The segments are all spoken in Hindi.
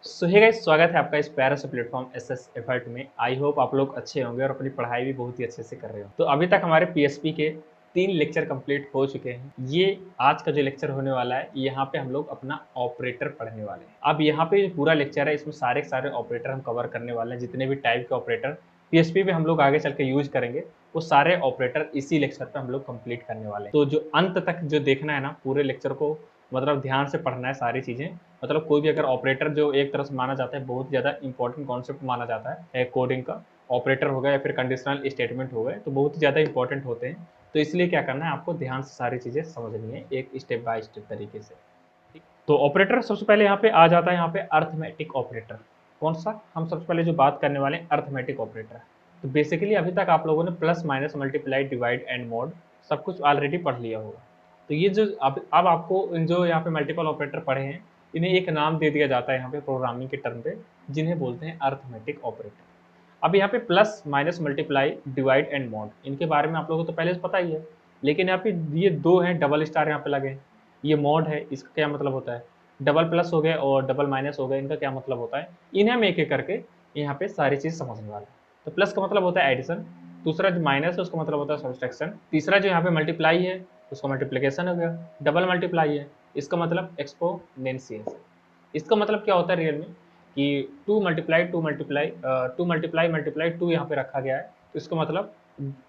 सो हे गाइस, स्वागत है आपका इस प्यारे से प्लेटफॉर्म एसएस एफर्ट में। आई होप आप लोग अच्छे होंगे और अपनी पढ़ाई भी बहुत ही अच्छे से कर रहे हो। तो अभी तक हमारे पीएचपी के 3 लेक्चर कंप्लीट हो चुके हैं। ये आज का जो लेक्चर होने वाला है, यहाँ पे हम लोग अपना ऑपरेटर पढ़ने वाले हैं। अब यहाँ पे जो पूरा लेक्चर है, इसमें सारे के सारे ऑपरेटर हम कवर करने वाले हैं। जितने भी टाइप के ऑपरेटर पीएचपी में हम लोग आगे चल के यूज करेंगे, वो सारे ऑपरेटर इसी लेक्चर पे हम लोग कंप्लीट करने वाले हैं। तो जो अंत तक जो देखना है ना, पूरे लेक्चर को मतलब ध्यान से पढ़ना है सारी चीजें। मतलब कोई भी अगर ऑपरेटर जो एक तरह से माना जाता है, बहुत ज़्यादा इंपॉर्टेंट कॉन्सेप्ट माना जाता है कोडिंग का, ऑपरेटर हो गया या फिर कंडीशनल स्टेटमेंट हो गए, तो बहुत ही ज़्यादा इंपॉर्टेंट होते हैं। तो इसलिए क्या करना है, आपको ध्यान से सारी चीज़ें समझनी है एक स्टेप बाय स्टेप तरीके से। तो ऑपरेटर सबसे पहले यहाँ पे आ जाता है, यहाँ पे अर्थमेटिक ऑपरेटर। कौन सा? हम सबसे पहले जो बात करने वाले हैं, अर्थमेटिक ऑपरेटर। तो बेसिकली अभी तक आप लोगों ने plus minus multiply divide and mod सब कुछ ऑलरेडी पढ़ लिया होगा। तो ये जो अब आपको जो यहाँ पे मल्टीपल ऑपरेटर पढ़े हैं, इन्हें एक नाम दे दिया जाता है यहाँ पे प्रोग्रामिंग के टर्म पे, जिन्हें बोलते हैं अर्थमेटिक ऑपरेटर। अब यहाँ पे plus minus multiply divide and mod, इनके बारे में आप लोगों को तो पहले से पता ही है। लेकिन यहाँ पे ये दो हैं, डबल स्टार यहाँ पे लगे हैं। ये मॉड है, इसका क्या मतलब होता है? डबल प्लस हो गए और डबल माइनस हो गए, इनका क्या मतलब होता है? इन्हें हम एक एक करके यहाँ पे सारी चीज समझने वाले हैं। तो प्लस का मतलब होता है एडिशन, दूसरा जो माइनस है उसका मतलब होता है सब्सट्रैक्शन, तीसरा जो यहाँ पे मल्टीप्लाई है उसका मल्टीप्लीकेशन हो गया, डबल मल्टीप्लाई है इसका मतलब एक्सपोनेंशियल। इसका मतलब क्या होता है रियल में कि टू मल्टीप्लाई मल्टीप्लाई टू यहाँ पे रखा गया है, तो इसका मतलब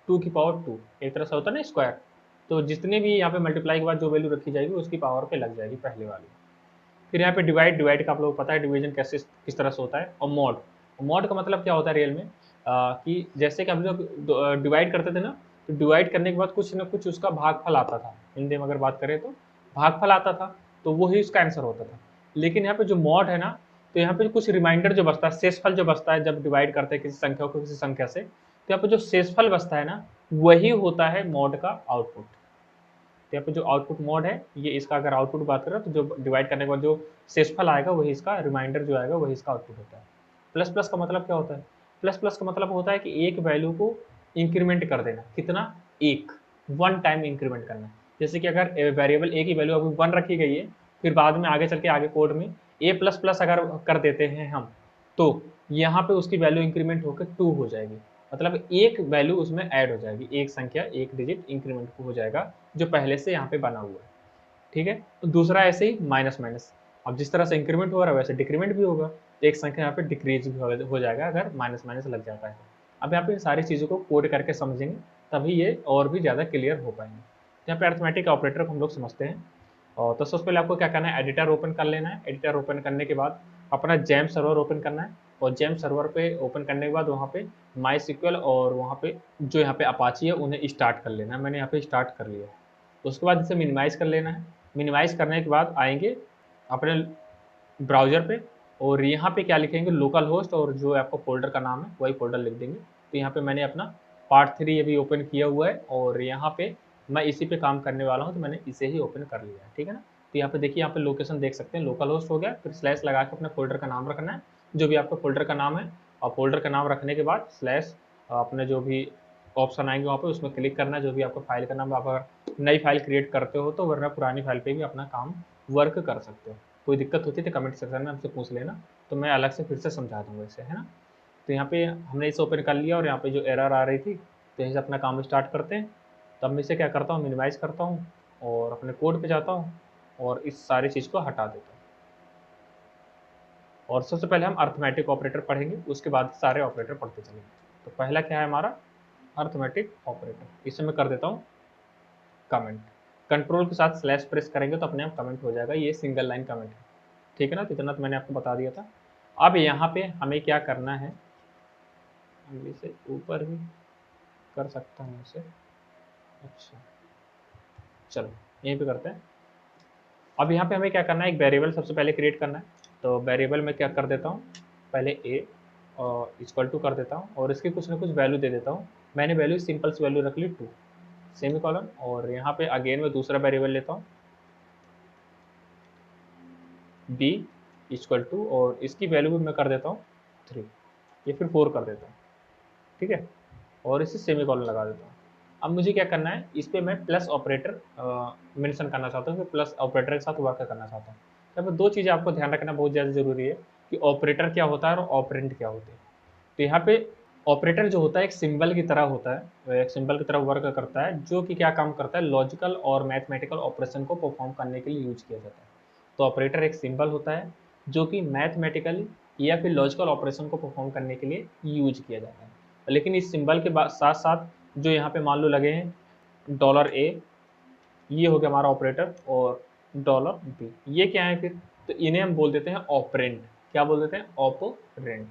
2 की पावर 2, एक तरह से होता है ना स्क्वायर। तो जितने भी यहाँ पे मल्टीप्लाई के बाद जो वैल्यू रखी जाएगी उसकी पावर पे लग जाएगी पहले वाली। फिर यहाँ पे डिवाइड, डिवाइड का आप लोगों को पता है डिवीजन कैसे किस तरह से होता है। और मॉड, मॉड का मतलब क्या होता है रियल में, कि जैसे कि हम लोग डिवाइड करते थे ना, तो डिवाइड करने के बाद कुछ ना कुछ उसका भागफल आता था। हिंदी में अगर बात करें तो भागफल आता था, तो वही उसका आंसर होता था। लेकिन यहाँ पे जो मॉड है ना, तो यहाँ पे कुछ रिमाइंडर जो बचता है, शेषफल जो बचता है जब डिवाइड करते हैं किसी संख्या को किसी संख्या से, तो यहाँ पे जो शेषफल बचता है ना, वही होता है मॉड का आउटपुट। तो यहाँ पे जो आउटपुट मोड है, ये इसका अगर आउटपुट बात करें तो जो डिवाइड करने के बाद जो शेषफल आएगा वही इसका रिमाइंडर जो आएगा वही इसका आउटपुट होता है। प्लस प्लस का मतलब क्या होता है? प्लस प्लस का मतलब होता है कि एक वैल्यू को इंक्रीमेंट कर देना। कितना? एक, वन टाइम इंक्रीमेंट करना। जैसे कि अगर वेरिएबल ए की वैल्यू अभी 1 रखी गई है, फिर बाद में आगे चल के आगे कोड में ए प्लस प्लस अगर कर देते हैं हम, तो यहाँ पे उसकी वैल्यू इंक्रीमेंट होकर 2 हो जाएगी। मतलब एक वैल्यू उसमें ऐड हो जाएगी, एक संख्या एक डिजिट इंक्रीमेंट हो जाएगा जो पहले से यहाँ पे बना हुआ है। ठीक है। तो दूसरा ऐसे ही माइनस माइनस, अब जिस तरह से इंक्रीमेंट हो रहा है वैसे डिक्रीमेंट भी होगा, तो एक संख्या यहाँ पे डिक्रीज भी हो जाएगा अगर माइनस माइनस लग जाता है। अब यहाँ पे सारी चीज़ों को कोड करके समझेंगे, तभी ये और भी ज़्यादा क्लियर हो पाएंगे। यहाँ पे अर्थमेटिक ऑपरेटर को हम लोग समझते हैं। और तो सबसे पहले आपको क्या करना है, एडिटर ओपन कर लेना है। एडिटर ओपन करने के बाद अपना जेम सर्वर ओपन करना है, और जेम सर्वर पे ओपन करने के बाद वहाँ पे माई सिक्वल और वहाँ पे जो यहाँ पे अपाची है उन्हें स्टार्ट कर लेना है। मैंने यहाँ पे स्टार्ट कर लिया। उसके बाद इसे मिनिमाइज कर लेना है। मिनिमाइज करने के बाद आएंगे अपने ब्राउजर पे, और यहाँ पे क्या लिखेंगे, लोकल होस्ट, और जो आपको फोल्डर का नाम है वही फोल्डर लिख देंगे। तो यहाँ पे मैंने अपना पार्ट 3 अभी ओपन किया हुआ है, और यहाँ पे मैं इसी पे काम करने वाला हूँ, तो मैंने इसे ही ओपन कर लिया है। ठीक है ना। तो यहाँ पे देखिए, यहाँ पे लोकेशन देख सकते हैं, लोकल होस्ट हो गया, फिर स्लैश लगा के अपने फोल्डर का नाम रखना है, जो भी आपका फोल्डर का नाम है। और फोल्डर का नाम रखने के बाद स्लैश अपने जो भी ऑप्शन आएंगे वहाँ पे उसमें क्लिक करना है, जो भी आपको फाइल का नाम। आप अगर नई फाइल क्रिएट करते हो तो, वरना पुरानी फाइल पे भी अपना काम वर्क कर सकते हो। कोई दिक्कत होती है तो कमेंट सेक्शन में हमसे पूछ लेना, तो मैं अलग से फिर से समझा दूंगा इसे, है ना। तो यहाँ पे हमने इसे ओपन कर लिया, और यहाँ पे जो एरर आ रही थी, तो यहीं से अपना काम स्टार्ट करते हैं। तब मैं इसे क्या करता हूँ, मिनिमाइज करता हूँ और अपने कोड पे जाता हूँ और इस सारी चीज़ को हटा देता हूँ। और सबसे पहले हम अर्थमेटिक ऑपरेटर पढ़ेंगे, उसके बाद सारे ऑपरेटर पढ़ते चलेंगे। तो पहला क्या है हमारा, अर्थमेटिक ऑपरेटर। इसे मैं कर देता हूँ कमेंट। कंट्रोल के साथ स्लैश प्रेस करेंगे तो अपने आप कमेंट हो जाएगा, ये सिंगल लाइन कमेंट है। ठीक है ना, तो इतना तो मैंने आपको बता दिया था। अब यहाँ पे हमें क्या करना है, इसे ऊपर भी कर सकता हूँ इसे। अच्छा, चलो यहीं पे करते हैं। अब यहाँ पे हमें क्या करना है, एक वेरिएबल सबसे पहले क्रिएट करना है। तो वेरिएबल में क्या कर देता हूँ, पहले ए इक्वल टू कर देता हूँ, और इसकी कुछ ना कुछ वैल्यू दे देता हूँ। मैंने वैल्यू सिंपल सी वैल्यू रख ली 2 सेमी कॉलन, और यहाँ पे अगेन मैं दूसरा वेरिएबल लेता हूँ बी इक्वल टू, और इसकी वैल्यू भी मैं कर देता हूँ 3 या फिर 4 कर देता हूँ। ठीक है, और इसे सेमी कॉलन लगा देता हूँ। अब मुझे क्या करना है, इस पर मैं प्लस ऑपरेटर मेंशन करना चाहता हूँ, प्लस ऑपरेटर के साथ वर्क करना चाहता हूँ। यहाँ पर दो चीज़ें आपको ध्यान रखना बहुत ज़्यादा जरूरी है। कि ऑपरेटर क्या होता है और ऑपरेंड क्या होते हैं। तो यहाँ पे ऑपरेटर जो होता है एक सिंबल की तरह होता है, वह एक सिंबल की तरह वर्क करता है, जो कि क्या काम करता है, लॉजिकल और मैथमेटिकल ऑपरेशन को परफॉर्म करने के लिए यूज किया जाता है। तो ऑपरेटर एक सिंबल होता है जो कि मैथमेटिकल या फिर लॉजिकल ऑपरेशन को परफॉर्म करने के लिए यूज किया जाता है। लेकिन इस सिंबल के साथ साथ जो यहाँ पे मान लो लगे हैं $A, ये हो गया हमारा ऑपरेटर, और $B, ये क्या है फिर, तो इन्हें हम बोल देते हैं ऑपरेंड। क्या बोल देते हैं, ऑपरेंड।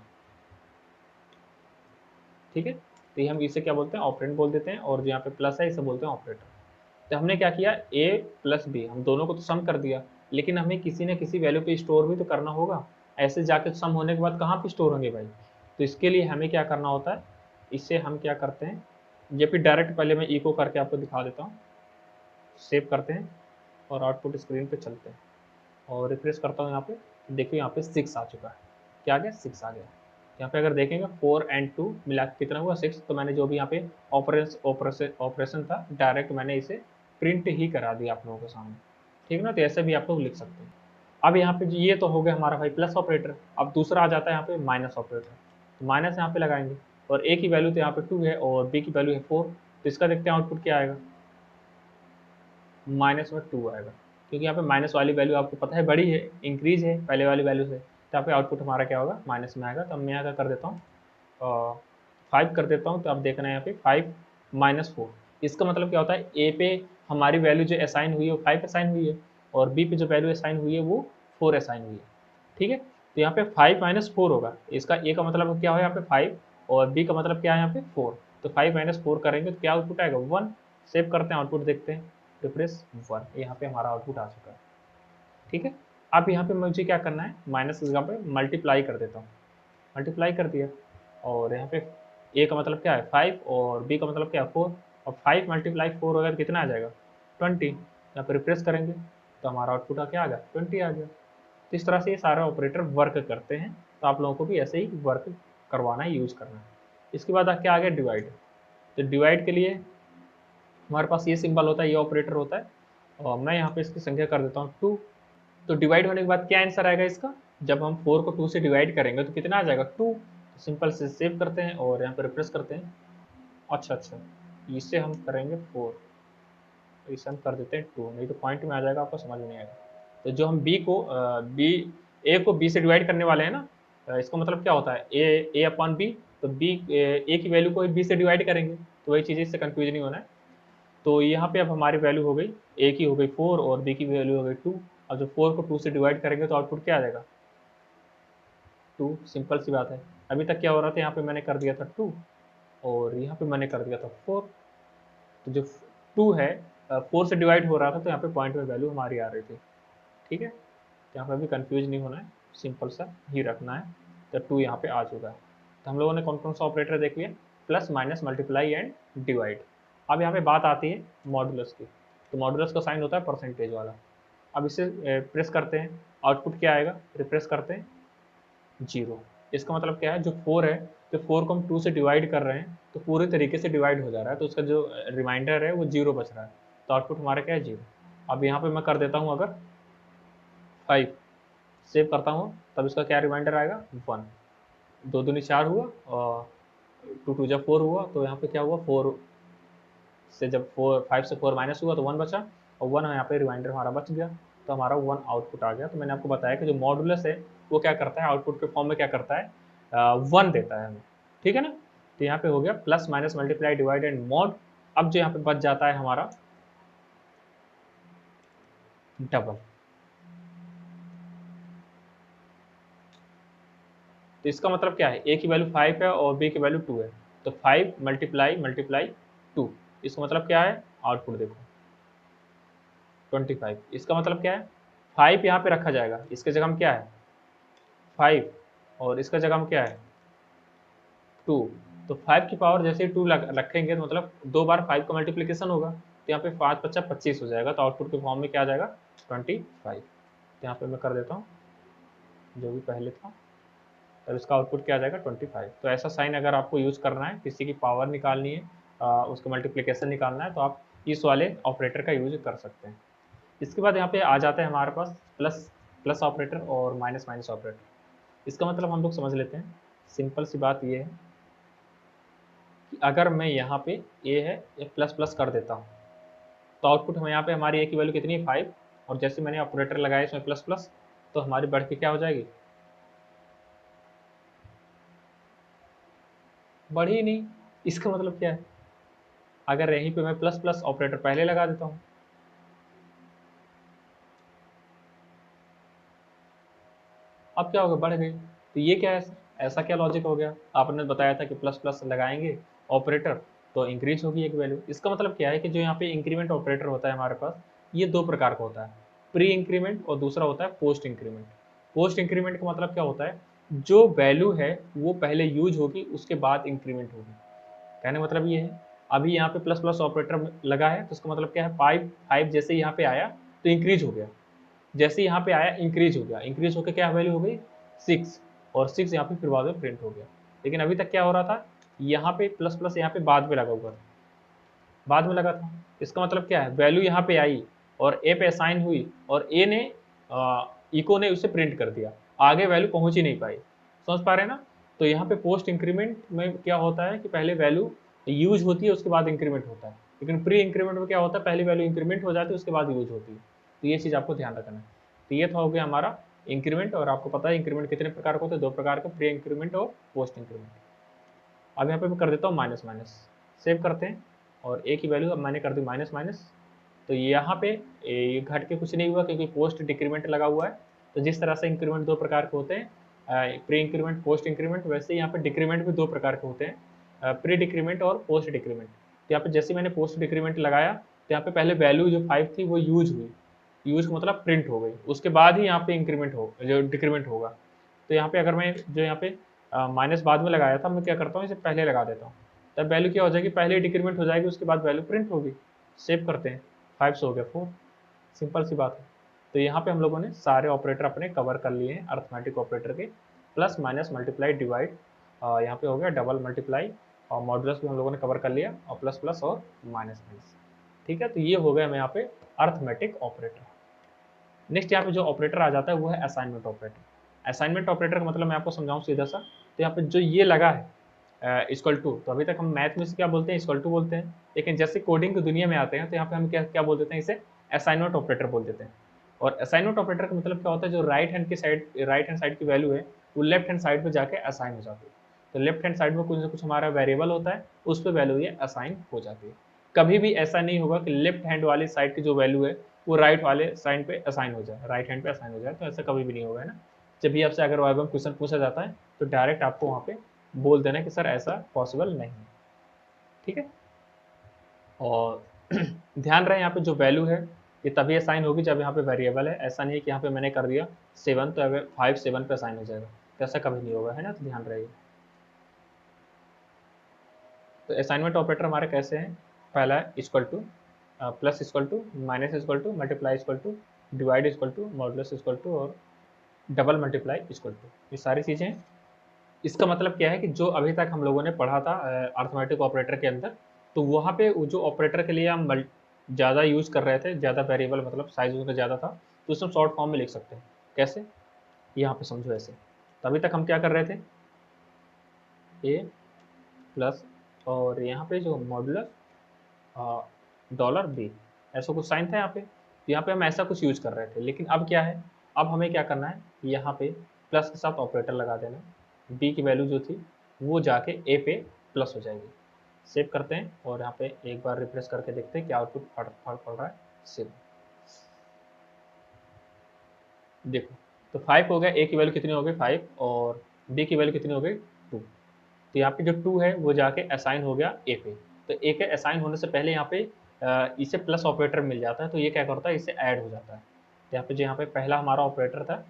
ठीक है, तो ये हम इसे क्या बोलते हैं, ऑपरेंड बोल देते हैं, और जो यहाँ पे प्लस है इसे बोलते हैं ऑपरेटर। तो हमने क्या किया, a प्लस बी, हम दोनों को तो सम कर दिया, लेकिन हमें किसी न किसी वैल्यू पे स्टोर भी तो करना होगा। ऐसे जाके सम होने के बाद कहाँ पे स्टोर होंगे भाई। तो इसके लिए हमें क्या करना होता है, इससे हम क्या करते हैं, ये फिर डायरेक्ट पहले मैं इको करके आपको दिखा देता हूँ। सेव करते हैं और आउटपुट स्क्रीन पे चलते हैं और रिफ्रेश करता हूँ। यहाँ पे देखिए, यहाँ पे 6 आ चुका है। क्या आ गया, 6 आ गया। यहाँ पे अगर देखेंगे 4 और 2 मिला के कितना हुआ, 6। तो मैंने जो भी यहाँ पे ऑपरेशन था, डायरेक्ट मैंने इसे प्रिंट ही करा दिया आप लोगों के सामने। ठीक है ना, तो ऐसे भी आप लोग लिख सकते हैं। अब यहाँ पे ये तो हो गया हमारा भाई प्लस ऑपरेटर। अब दूसरा आ जाता है यहाँ पे माइनस ऑपरेटर। तो माइनस यहाँ पे लगाएंगे, और ए की वैल्यू तो यहाँ पे 2 है और बी की वैल्यू है 4। तो इसका देखते हैं आउटपुट क्या आएगा, माइनस में 2 आएगा, क्योंकि यहाँ पे माइनस वाली वैल्यू आपको पता है बड़ी है, इंक्रीज है पहले वाली वैल्यू से। तो यहाँ पे आउटपुट हमारा क्या होगा, माइनस में आएगा। तो अब मैं यहाँ क्या कर देता हूँ, 5 कर देता हूँ। तो आप देख रहे हैं यहाँ पे 5 माइनस 4। इसका मतलब क्या होता है, ए पे हमारी वैल्यू जो असाइन हुई है वो 5 असाइन हुई है, और बी पे जो वैल्यू असाइन हुई है वो 4 असाइन हुई है। ठीक है, तो यहाँ पे 5 माइनस 4 होगा। इसका ए का मतलब क्या है यहाँ पे 5, और बी का मतलब क्या है यहाँ पे 4। तो 5 माइनस 4 करेंगे तो क्या आउटपुट आएगा, 1। सेव करते हैं, आउटपुट देखते हैं, रिफ्रेश 1। यहाँ पे हमारा आउटपुट आ चुका है। ठीक है, अब यहाँ पे मुझे क्या करना है, माइनस की जगह पे मल्टीप्लाई कर देता हूँ। मल्टीप्लाई कर दिया, और यहाँ पे ए का मतलब क्या है 5 और बी का मतलब क्या है 4। और 5 मल्टीप्लाई 4 होगा तो कितना आ जाएगा, 20। यहाँ पे रिप्रेस करेंगे तो हमारा आउटपुट क्या आ गया, 20 आ गया। तो इस तरह से ये सारे ऑपरेटर वर्क करते हैं। तो आप लोगों को भी ऐसे ही वर्क करवाना है, यूज करना है। इसके बाद क्या आ गया, डिवाइड। तो डिवाइड के लिए हमारे पास ये सिंबल होता है, ये ऑपरेटर होता है, और मैं यहाँ पे इसकी संख्या कर देता हूँ 2। तो डिवाइड होने के बाद क्या आंसर आएगा इसका, जब हम 4 को 2 से डिवाइड करेंगे तो कितना आ जाएगा, 2। तो सिंपल से सेव करते हैं और यहाँ पर रिप्रेस करते हैं। अच्छा, इससे हम करेंगे 4, तो इसे हम कर देते हैं 2, नहीं तो पॉइंट में आ जाएगा, आपको समझ में नहीं आएगा। तो जो हम ए को बी से डिवाइड करने वाले हैं ना, इसका मतलब क्या होता है, ए अपॉन बी। तो बी ए की वैल्यू को बी से डिवाइड करेंगे, तो वही चीज़, इससे कंफ्यूज नहीं होना है। तो यहाँ पे अब हमारी वैल्यू हो गई, ए की हो गई 4 और बी की वैल्यू हो गई 2। अब जो 4 को 2 से डिवाइड करेंगे तो आउटपुट क्या आ जाएगा, 2। सिंपल सी बात है। अभी तक क्या हो रहा था, यहाँ पे मैंने कर दिया था 2 और यहाँ पे मैंने कर दिया था 4। तो जो 2 है 4 से डिवाइड हो रहा था, तो यहाँ पे पॉइंट में वैल्यू हमारी आ रही थी। ठीक है, तो यहाँ पे भी कंफ्यूज नहीं होना है, सिंपल सा ही रखना है। तो 2 यहाँ पे आ चुका है। तो हम लोगों ने कौन कौन सा ऑपरेटर देख लिया, plus minus multiply and divide. अब यहाँ पे बात आती है मॉडुलस की। तो मॉडुलस का साइन होता है परसेंटेज वाला। अब इसे प्रेस करते हैं, आउटपुट क्या आएगा, रिप्रेस करते हैं, 0। इसका मतलब क्या है, जो 4 है, तो 4 को हम 2 से डिवाइड कर रहे हैं तो पूरे तरीके से डिवाइड हो जा रहा है, तो उसका जो रिमाइंडर है वो 0 बच रहा है। तो आउटपुट हमारा क्या है, 0। अब यहाँ पे मैं कर देता हूँ अगर 5, सेव करता हूँ, तब इसका क्या रिमाइंडर आएगा, 1। 2 दूनी 4 हुआ, और 2 2 जब 4 हुआ, तो यहाँ पे क्या हुआ, 4 से जब 5 से 4 माइनस हुआ तो 1 बचा, और 1 यहाँ पे रिमाइंडर हमारा बच गया। तो हमारा 1 आउटपुट आ गया। तो मैंने आपको बताया कि जो मॉडुलस है वो क्या करता है, आउटपुट के फॉर्म में क्या करता है, 1 देता है हमें। ठीक है ना, तो यहाँ पे हो गया plus minus multiply divide and mod. अब जो यहाँ पे बच जाता है हमारा डबल। तो इसका मतलब क्या है, ए की वैल्यू 5 है और बी की वैल्यू 2 है, तो 5 मल्टीप्लाई मल्टीप्लाई 2। इसका मतलब क्या है, आउटपुट देखो 25। इसका मतलब क्या है, 5 यहाँ पे रखा जाएगा, इसके जगह हम क्या है 5, और इसका जगह हम क्या है 2। तो 5 की पावर जैसे ही 2 रखेंगे तो मतलब 2 बार 5 का मल्टीप्लीकेशन होगा, तो यहाँ पे 5 5 25 हो जाएगा। तो आउटपुट के फॉर्म में क्या आ जाएगा, 25। तो यहाँ पे मैं कर देता हूँ जो भी पहले था, तब इसका आउटपुट क्या आ जाएगा, 25। तो ऐसा साइन अगर आपको यूज़ करना है, किसी की पावर निकालनी है, उसका मल्टीप्लिकेशन निकालना है, तो आप इस वाले ऑपरेटर का यूज कर सकते हैं। इसके बाद यहाँ पे आ जाता है हमारे पास प्लस प्लस ऑपरेटर और माइनस माइनस ऑपरेटर। इसका मतलब हम लोग समझ लेते हैं, सिंपल सी बात ये है कि अगर मैं यहाँ पे ए है ये प्लस प्लस कर देता हूँ तो आउटपुट हम यहाँ पे हमारी ए की वैल्यू कितनी है 5, और जैसे मैंने ऑपरेटर लगाया इसमें प्लस प्लस तो हमारी बढ़ के क्या हो जाएगी, बढ़ी ही नहीं। इसका मतलब क्या है, अगर यहीं पे मैं प्लस प्लस ऑपरेटर पहले लगा देता हूँ अब क्या होगा, बढ़ गई। तो ये क्या है सर, ऐसा क्या लॉजिक हो गया, आपने बताया था कि प्लस प्लस लगाएंगे ऑपरेटर तो इंक्रीज होगी एक वैल्यू। इसका मतलब क्या है कि जो यहाँ पे इंक्रीमेंट ऑपरेटर होता है हमारे पास, ये दो प्रकार का होता है, प्री इंक्रीमेंट और दूसरा होता है पोस्ट इंक्रीमेंट। पोस्ट इंक्रीमेंट का मतलब क्या होता है, जो वैल्यू है वो पहले यूज होगी उसके बाद इंक्रीमेंट होगी। कहने का मतलब ये है, अभी यहाँ पे प्लस प्लस ऑपरेटर लगा है तो उसका मतलब क्या है, 5 जैसे यहाँ पे आया तो इंक्रीज हो गया, जैसे यहाँ पे आया इंक्रीज हो गया, इंक्रीज होकर क्या वैल्यू हो गई 6, और 6 यहाँ पे फिर बाद में प्रिंट हो गया। लेकिन अभी तक क्या हो रहा था, यहाँ पे प्लस प्लस यहाँ पे बाद में लगा हुआ था, बाद में लगा था। इसका मतलब क्या है, वैल्यू यहाँ पे आई और ए पे असाइन हुई और ए ने इको ने उसे प्रिंट कर दिया, आगे वैल्यू पहुंच ही नहीं पाई। समझ पा रहे हैं ना। तो यहाँ पे पोस्ट इंक्रीमेंट में क्या होता है कि पहले वैल्यू यूज होती है उसके बाद इंक्रीमेंट होता है, लेकिन प्री इंक्रीमेंट में क्या होता है, पहली वैल्यू इंक्रीमेंट हो जाती है उसके बाद यूज होती है। तो ये चीज़ आपको ध्यान रखना है। तो ये था हो गया हमारा इंक्रीमेंट, और आपको पता है इंक्रीमेंट कितने प्रकार के होते हैं, दो प्रकार के, प्री इंक्रीमेंट और पोस्ट इंक्रीमेंट। अब यहाँ पे मैं कर देता हूँ माइनस माइनस, सेव करते हैं, और ए की वैल्यू अब मैंने कर दी माइनस माइनस। तो यहाँ पे ये घट के कुछ नहीं हुआ क्योंकि पोस्ट डिक्रीमेंट लगा हुआ है। तो जिस तरह से इंक्रीमेंट दो प्रकार के होते हैं, प्री इंक्रीमेंट पोस्ट इंक्रीमेंट, वैसे यहाँ पे डिक्रीमेंट भी दो प्रकार के होते हैं, प्री डिक्रीमेंट और पोस्ट डिक्रीमेंट। तो यहाँ पे जैसे मैंने पोस्ट डिक्रीमेंट लगाया तो यहाँ पे पहले वैल्यू जो 5 थी वो यूज हुई, यूज का मतलब प्रिंट हो गई, उसके बाद ही यहाँ पे इंक्रीमेंट हो जो डिक्रीमेंट होगा। तो यहाँ पे अगर मैं जो यहाँ पे माइनस बाद में लगाया था, मैं क्या करता हूँ इसे पहले लगा देता हूँ, तब वैल्यू क्या हो जाएगी, पहले डिक्रीमेंट हो जाएगी उसके बाद वैल्यू प्रिंट होगी। सेव करते हैं, 5 से हो गया 4, सिंपल सी बात है। तो यहाँ पे हम लोगों ने सारे ऑपरेटर अपने कवर कर लिए हैं अर्थमेटिक ऑपरेटर के, प्लस माइनस मल्टीप्लाई डिवाइड, यहाँ पे हो गया डबल मल्टीप्लाई, और मॉडुलस भी हम लोगों ने कवर कर लिया, और प्लस प्लस और माइनस माइनस। ठीक है, तो ये हो गया मैं यहाँ पे अर्थमेटिक ऑपरेटर। नेक्स्ट यहाँ पे जो ऑपरेटर आ जाता है वो है असाइनमेंट ऑपरेटर। असाइनमेंट ऑपरेटर का मतलब मैं आपको समझाऊं सीधा सा, तो यहाँ पे जो ये लगा है इक्वल टू, तो अभी तक हम मैथ में से क्या बोलते हैं, इक्वल टू बोलते हैं, लेकिन जैसे कोडिंग की दुनिया में आते हैं तो यहाँ पे हम क्या क्या बोल देते हैं, इसे असाइनमेंट ऑपरेटर बोल देते हैं। और असाइनमेंट ऑपरेटर का मतलब क्या होता है, जो राइट हैंड साइड की वैल्यू है वो लेफ्ट हैंड साइड पे जाके असाइन हो जाती है। तो लेफ्ट हैंड साइड में कुछ ना कुछ हमारा वेरिएबल होता है, उस पर वैल्यू ये असाइन हो जाती है। कभी भी ऐसा नहीं होगा कि लेफ्ट हैंड वाली साइड की जो वैल्यू है वो राइट वाले साइड पे असाइन हो जाए, राइट हैंड पे असाइन हो जाए, तो ऐसा कभी भी नहीं होगा, है ना। जब भी आपसे अगर वाइवा में क्वेश्चन पूछा जाता है तो डायरेक्ट आपको वहाँ पे बोल देना कि सर ऐसा पॉसिबल नहीं है। ठीक है, और ध्यान रहे यहाँ पे जो वैल्यू है ये तभी असाइन होगी जब यहाँ पे वेरिएबल है, ऐसा नहीं है कि यहाँ पे मैंने कर दिया 7 तो अगर 5 7 पे असाइन हो जाएगा, तो ऐसा कभी नहीं होगा, है ना। तो ध्यान रहिए। तो असाइनमेंट ऑपरेटर हमारे कैसे हैं, पहला है equal to, plus equal to, minus equal to, multiply equal to, divide equal to, modulus equal to, और डबल मल्टीप्लाई इक्वल टू, ये सारी चीज़ें हैं। इसका मतलब क्या है कि जो अभी तक हम लोगों ने पढ़ा था अर्थमेटिक ऑपरेटर के अंदर, तो वहाँ पे जो ऑपरेटर के लिए हम ज़्यादा यूज़ कर रहे थे, ज़्यादा वेरिएबल मतलब साइज उसका ज़्यादा था, तो उसमें शॉर्ट फॉर्म में लिख सकते हैं। कैसे, यहाँ पे समझो ऐसे। तो अभी तक हम क्या कर रहे थे, ए प्लस, और यहाँ पे जो मॉडुलस $b, ऐसा कुछ साइन था यहाँ पे, तो यहाँ पे हम ऐसा कुछ यूज कर रहे थे। लेकिन अब क्या है, अब हमें क्या करना है, यहाँ पे प्लस के साथ ऑपरेटर लगा देना, b की वैल्यू जो थी वो जाके a पे प्लस हो जाएगी। सेव करते हैं और यहाँ पे एक बार रिफ्रेश करके देखते हैं कि आउटपुट पड़ रहा है। सेव, देखो तो 5 हो गया, a की वैल्यू कितनी हो गई 5, और b की वैल्यू कितनी हो गई 2। तो यहाँ पे जो 2 है वो जाके असाइन हो गया ए पे। तो ए के असाइन होने से पहले यहाँ पे इसे प्लस ऑपरेटर मिल जाता है, तो ये क्या करता है, इसे ऐड हो जाता है। तो यहाँ पे पहला हमारा ऑपरेटर था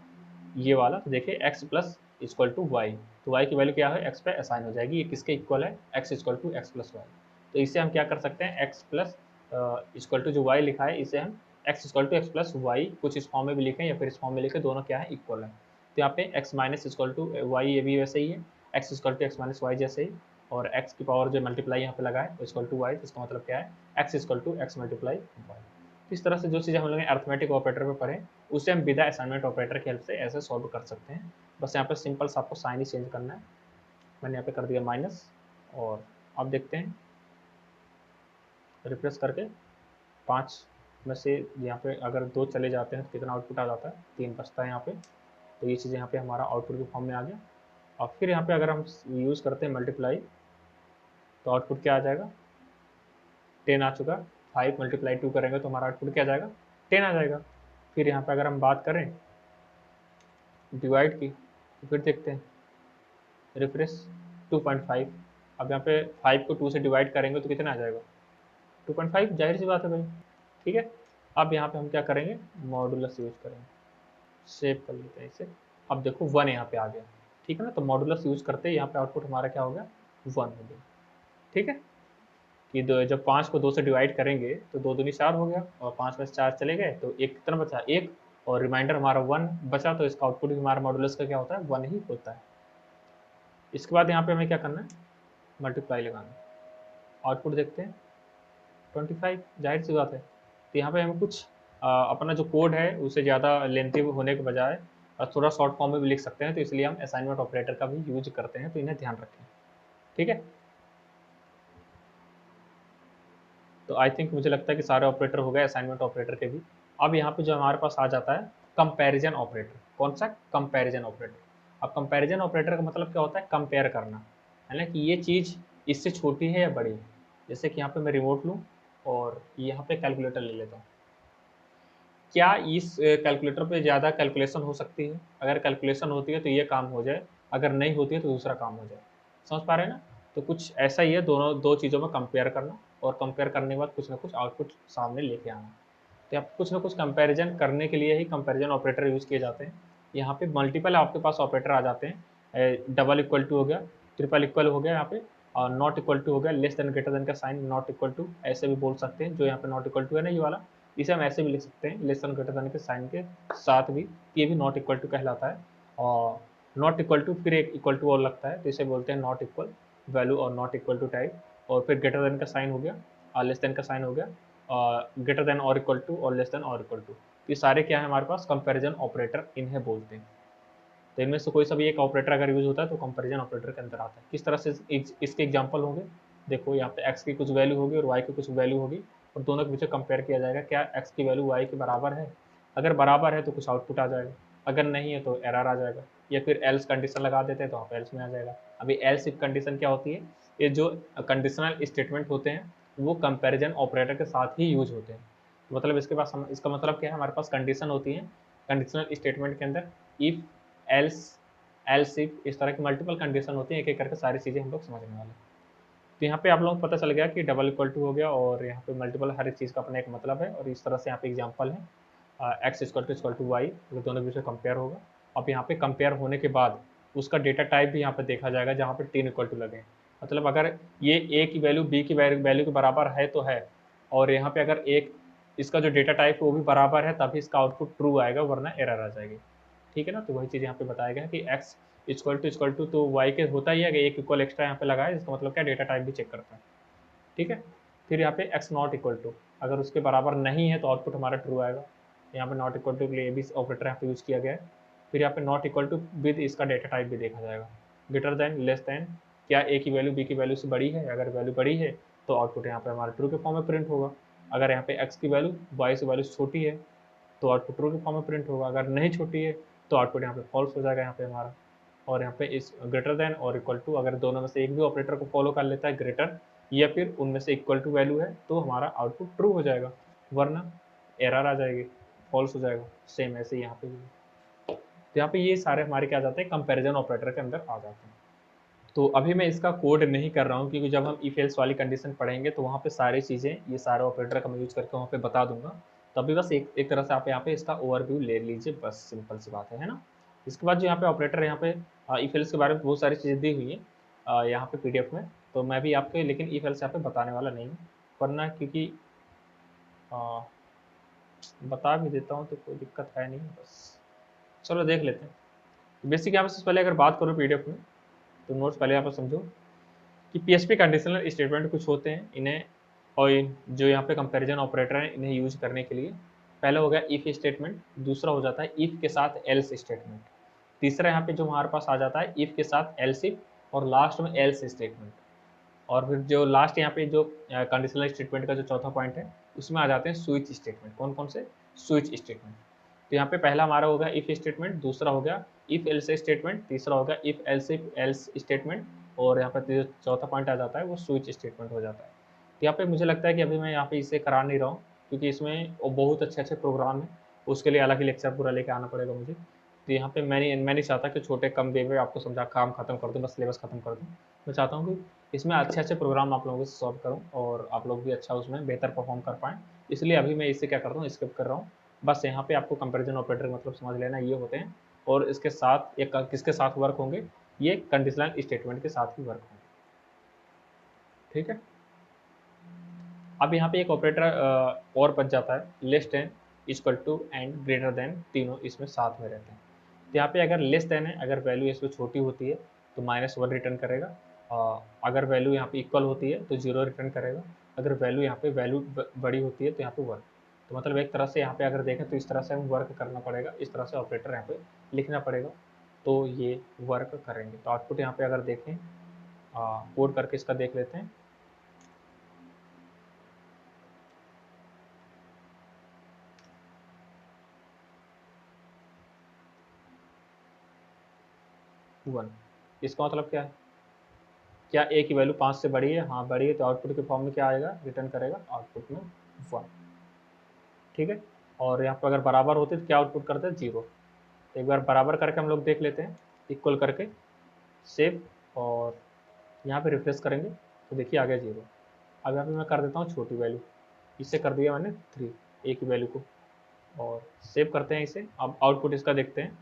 ये वाला, तो देखिए X plus equal to Y, तो वाई की वैल्यू क्या है, एक्स पे असाइन हो जाएगी। ये किसके इक्वल है, x equal to x plus y. तो इसे हम क्या कर सकते हैं, एक्स प्लस इक्वल टू जो वाई लिखा है इसे हम x equal to x plus y, कुछ इस फॉर्म में भी लिखें या फिर इस फॉर्म में लिखें, दोनों क्या है, इक्वल है। तो यहाँ पे x minus equal to y, ये भी वैसे ही है, x equal to x minus y जैसे ही, और एक्स की पावर जो मल्टीप्लाई यहाँ पे लगा है इक्वल टू वाई, इसका मतलब क्या है, x equal to x multiply y. इस तरह से जो चीज़ें हम लोग अर्थमेटिक ऑपरेटर पे पढ़े उसे हम विदा असाइनमेंट ऑपरेटर की हेल्प से ऐसे सॉल्व कर सकते हैं। बस यहाँ पे सिंपल सा आपको साइन ही चेंज करना है। मैंने यहाँ पे कर दिया माइनस, और अब देखते हैं रिफ्रेश करके 5 में से यहाँ पे अगर 2 चले जाते हैं तो कितना आउटपुट आ जाता है, 3 बचता है यहाँ पे। तो ये चीज़ यहाँ पे हमारा आउटपुट के फॉर्म में आ गया। और फिर यहाँ पे अगर हम यूज़ करते हैं मल्टीप्लाई, तो आउटपुट क्या आ जाएगा, 10 आ चुका। 5 मल्टीप्लाई 2 करेंगे तो हमारा आउटपुट क्या आ जाएगा, 10 आ जाएगा। फिर यहाँ पे अगर हम बात करें डिवाइड की, तो फिर देखते हैं रिफ्रेश 2.5। अब यहाँ पे 5 को 2 से डिवाइड करेंगे तो कितना आ जाएगा, 2.5, जाहिर सी बात है भाई। ठीक है, अब यहाँ पे हम क्या करेंगे, मॉडुलस यूज करेंगे। सेव कर लेते हैं इसे। अब देखो 1 यहाँ पे आ गया। ठीक है ना, तो मॉडुलस यूज करते यहाँ पे आउटपुट हमारा क्या हो गया, 1 हो गया। ठीक है, कि जब 5 को 2 से डिवाइड करेंगे तो 2 दूनी 4 हो गया, और 5 में से 4 चले गए तो एक कितना बचा, 1, और रिमाइंडर हमारा 1 बचा। तो इसका आउटपुट भी हमारा मॉडुलस का क्या होता है, 1 ही होता है। इसके बाद यहाँ पे हमें क्या करना है, मल्टीप्लाई लगाना। आउटपुट देखते हैं 25, जाहिर सी बात है। तो यहाँ पे हमें कुछ अपना जो कोड है उसे ज़्यादा लेंथी होने के बजाय थोड़ा शॉर्ट फॉर्म में भी लिख सकते हैं, तो इसलिए हम असाइनमेंट ऑपरेटर का भी यूज करते हैं, तो इन्हें ध्यान रखें। ठीक है, तो आई थिंक मुझे लगता है कि सारे ऑपरेटर हो गए असाइनमेंट ऑपरेटर के भी। अब यहाँ पे जो हमारे पास आ जाता है कंपैरिजन ऑपरेटर। कौन सा, कंपैरिजन ऑपरेटर। अब कंपैरिजन ऑपरेटर का मतलब क्या होता है, कंपेयर करना, है ना, कि ये चीज़ इससे छोटी है या बड़ी है। जैसे कि यहाँ पे मैं रिमोट लूँ और यहाँ पे कैलकुलेटर ले लेता हूँ। क्या इस कैलकुलेटर पे ज़्यादा कैलकुलेशन हो सकती है, अगर कैलकुलेशन होती है तो ये काम हो जाए, अगर नहीं होती है तो दूसरा काम हो जाए। समझ पा रहे हैं ना, तो कुछ ऐसा ही है, दोनों दो चीज़ों में कंपेयर करना, और कंपेयर करने के बाद कुछ ना कुछ आउटपुट सामने लेके आना। तो आप कुछ ना कुछ कंपैरिजन करने के लिए ही कंपैरिजन ऑपरेटर यूज़ किए जाते हैं। यहाँ पे मल्टीपल आपके पास ऑपरेटर आ जाते हैं, डबल इक्वल टू हो गया, ट्रिपल इक्वल हो गया यहाँ पे, और नॉट इक्वल टू हो गया, लेस देन ग्रेटर देन का साइन नॉट इक्वल टू ऐसे भी बोल सकते हैं। जो यहाँ पे नॉट इक्वल टू है ना ये वाला, इसे हम ऐसे भी लिख सकते हैं, लेस देन ग्रेटर देन के साइन के साथ भी, ये भी नॉट इक्वल टू कहलाता है। और नॉट इक्वल टू फिर एक इक्वल टू और लगता है, तो इसे बोलते हैं नॉट इक्वल वैल्यू और नॉट इक्वल टू टाइप। और फिर ग्रेटर देन का साइन हो गया और लेस देन का साइन हो गया, ग्रेटर देन और इक्वल टू और लेस देन और इक्वल टू। ये सारे क्या है हमारे पास, कंपैरिजन ऑपरेटर इन्हें बोलते हैं। तो इनमें से कोई सा भी एक ऑपरेटर अगर यूज होता है तो कंपैरिजन ऑपरेटर के अंदर आता है। किस तरह से इसके एग्जांपल होंगे, देखो यहाँ पे x की कुछ वैल्यू होगी और y की कुछ वैल्यू होगी, और दोनों के बीच कंपेयर किया जाएगा, क्या x की वैल्यू y के बराबर है। अगर बराबर है तो कुछ आउटपुट आ जाएगा, अगर नहीं है तो एरर आ जाएगा, या फिर एल्स कंडीशन लगा देते हैं तो वहाँ पे एल्स में आ जाएगा। अभी एल्स इफ कंडीशन क्या होती है, ये जो कंडीशनल स्टेटमेंट होते हैं वो कंपैरिजन ऑपरेटर के साथ ही यूज होते हैं। मतलब इसके पास इसका मतलब क्या है, हमारे पास कंडीशन होती है कंडीशनल स्टेटमेंट के अंदर, इफ, एल्स, एल्स इफ, इस तरह की मल्टीपल कंडीशन होती है, एक एक करके सारी चीज़ें हम लोग समझने वाले। तो यहाँ पे आप लोगों को पता चल गया कि डबल इक्वल टू हो गया, और यहाँ पे मल्टीपल हर एक चीज़ का अपना एक मतलब है, और इस तरह से यहाँ पे एग्जांपल है एक्स इक्वल टू वाई, तो दोनों के बीच में कंपेयर होगा। अब यहाँ पे कंपेयर होने के बाद उसका डेटा टाइप भी यहाँ पे देखा जाएगा, जहाँ पे 3 इक्वल टू लगे। मतलब अगर ये ए की वैल्यू बी की वैल्यू के बराबर है तो है, और यहाँ पे अगर एक इसका जो डेटा टाइप है वो भी बराबर है, तभी इसका आउटपुट ट्रू आएगा, वरना एरर आ जाएगी। ठीक है ना, तो वही चीज़ यहाँ पे बताया गया कि x इक्वल टू तो y के होता ही है, कि एक इक्वल एक्स्ट्रा यहाँ पे लगा है, इसका मतलब क्या, डेटा टाइप भी चेक करता है। ठीक है, फिर यहाँ पे x नॉट इक्वल टू, अगर उसके बराबर नहीं है तो आउटपुट हमारा ट्रू आएगा। यहाँ पे नॉट इक्वल टू के लिए भी ऑपरेटर यहाँ पे यूज़ किया गया है। फिर यहाँ पे नॉट इक्वल टू विद इसका डेटा टाइप भी देखा जाएगा। ग्रेटर देन, लेस देन, क्या a की वैल्यू b की वैल्यू से बड़ी है, अगर वैल्यू बड़ी है तो आउटपुट यहाँ पे हमारा ट्रू के फॉर्म में प्रिंट होगा। अगर यहाँ पे x की वैल्यू y से वैल्यू छोटी है तो आउटपुट ट्रू के फॉर्म में प्रिंट होगा, अगर नहीं छोटी है तो आउटपुट यहाँ पे फॉल्स हो जाएगा यहाँ पे हमारा। और यहाँ पे इस ग्रेटर देन और इक्वल टू, अगर दोनों में से एक भी ऑपरेटर को फॉलो कर लेता है, ग्रेटर या फिर उनमें से इक्वल टू वैल्यू है, तो हमारा आउटपुट ट्रू हो जाएगा, वरना एरर आ जाएगी, फॉल्स हो जाएगा। सेम ऐसे यहाँ पे भी। तो यहाँ पे ये सारे हमारे क्या जाते हैं, कंपेरिजन ऑपरेटर के अंदर आ जाते हैं। तो अभी मैं इसका कोड नहीं कर रहा हूँ, क्योंकि जब हम इफ एल्स वाली कंडीशन पढ़ेंगे तो वहाँ पे सारी चीज़ें, ये सारे ऑपरेटर का मैं यूज करके वहाँ पे बता दूंगा। तो अभी बस एक तरह से आप यहाँ पे इसका ओवरव्यू ले लीजिए, बस सिंपल सी बात है ना। इसके बाद जो यहाँ पे ऑपरेटर, यहाँ पे इफ एल्स के बारे में बहुत सारी चीज़ें दी हुई है यहाँ पे PDF में, तो मैं भी आपके लेकिन इफ एल्स यहाँ पे बताने वाला नहीं हूँ, वरना क्योंकि बता भी देता हूँ तो कोई दिक्कत है नहीं, बस चलो देख लेते हैं। बेसिक यहाँ पे सबसे पहले अगर बात करूँ PDF में, तो नोट्स पहले यहाँ पर समझो कि PHP कंडीशनल स्टेटमेंट कुछ होते हैं, इन्हें और जो यहाँ पे कंपैरिजन ऑपरेटर हैं इन्हें यूज करने के लिए, पहला हो गया इफ स्टेटमेंट, दूसरा हो जाता है इफ के साथ एल्स स्टेटमेंट। तीसरा यहाँ पे जो हमारे पास आ जाता है इफ के साथ एल्स इफ और लास्ट में एल्स स्टेटमेंट। और फिर जो लास्ट यहाँ पे जो कंडीशनल स्टेटमेंट का जो चौथा पॉइंट है उसमें आ जाते हैं स्विच स्टेटमेंट। कौन कौन से? Switch statement. तो यहाँ पे पहला हमारा हो गया इफ स्टेटमेंट, दूसरा हो गया इफ एल्स स्टेटमेंट, तीसरा हो गया इफ एल्स स्टेटमेंट, और यहाँ पे चौथा पॉइंट आ जाता है वो स्विच स्टेटमेंट हो जाता है। तो यहाँ पे मुझे लगता है कि अभी मैं यहाँ पे इसे करा नहीं रहा हूँ क्योंकि इसमें बहुत अच्छे अच्छे प्रोग्राम है, उसके लिए अलग ही लेक्चर पूरा लेके आना पड़ेगा मुझे। तो यहाँ पे मैं नहीं चाहता कि छोटे कम देर में आपको समझा काम खत्म कर दूँ, बस सिलेबस खत्म कर दूँ। मैं चाहता हूँ कि इसमें अच्छे अच्छे प्रोग्राम आप लोगों से सॉल्व करूँ और आप लोग भी अच्छा उसमें बेहतर परफॉर्म कर पाएँ। इसलिए अभी मैं इसे क्या करता हूँ, स्किप कर रहा हूँ। बस यहाँ पे आपको कंपैरिजन ऑपरेटर मतलब समझ लेना ये होते हैं, और इसके साथ एक किसके साथ वर्क होंगे, ये कंडीशनल स्टेटमेंट के साथ ही वर्क होंगे। ठीक है। अब यहाँ पे एक ऑपरेटर और बच जाता है, less than, equal to and greater than, तीनों इसमें साथ में रहते हैं। तो यहाँ पे अगर लेस देन है, अगर वैल्यू इसमें छोटी होती है तो -1 रिटर्न करेगा, अगर वैल्यू यहाँ पे इक्वल होती है तो 0 रिटर्न करेगा, अगर वैल्यू यहाँ पे वैल्यू बड़ी होती है तो यहाँ पे 1। तो मतलब एक तरह से यहाँ पे अगर देखें तो इस तरह से हम वर्क करना पड़ेगा, इस तरह से ऑपरेटर यहाँ पे लिखना पड़ेगा, तो ये वर्क करेंगे। तो आउटपुट यहाँ पे अगर देखें, कोड करके इसका देख लेते हैं। वन, इसका मतलब क्या है? क्या ए की वैल्यू 5 से बड़ी है? हाँ बड़ी है, तो आउटपुट के फॉर्म में क्या आएगा, रिटर्न करेगा आउटपुट में 1। ठीक है। और यहाँ पर अगर बराबर होते तो क्या आउटपुट करते हैं, 0। तो एक बार बराबर करके हम लोग देख लेते हैं, इक्वल करके सेव, और यहाँ पे रिफ्रेश करेंगे तो देखिए आ गया 0। अब यहाँ पे मैं कर देता हूँ छोटी वैल्यू, इससे कर दिया मैंने 3 ए की वैल्यू को, और सेव करते हैं इसे। अब आउटपुट इसका देखते हैं,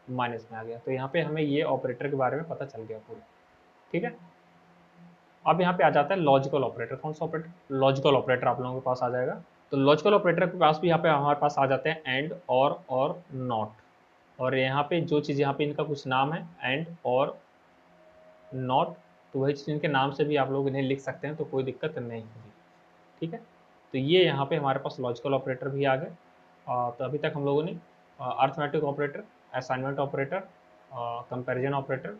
माइनस में आ गया। तो यहाँ पे हमें ये ऑपरेटर के बारे में पता चल गया पूरा। ठीक है। अब यहाँ पे आ जाता है लॉजिकल ऑपरेटर। कौन सा ऑपरेटर? लॉजिकल ऑपरेटर आप लोगों के पास आ जाएगा। तो लॉजिकल ऑपरेटर के पास भी यहाँ पे हमारे पास आ जाते हैं एंड, और नॉट। और यहाँ पे जो चीज़, यहाँ पे इनका कुछ नाम है एंड और नॉट, तो वही चीज़ इनके नाम से भी आप लोग इन्हें लिख सकते हैं, तो कोई दिक्कत नहीं होगी। ठीक है। तो ये यहाँ पे हमारे पास लॉजिकल ऑपरेटर भी आ गए। तो अभी तक हम लोगों ने arithmetic operator, assignment operator, comparison operator,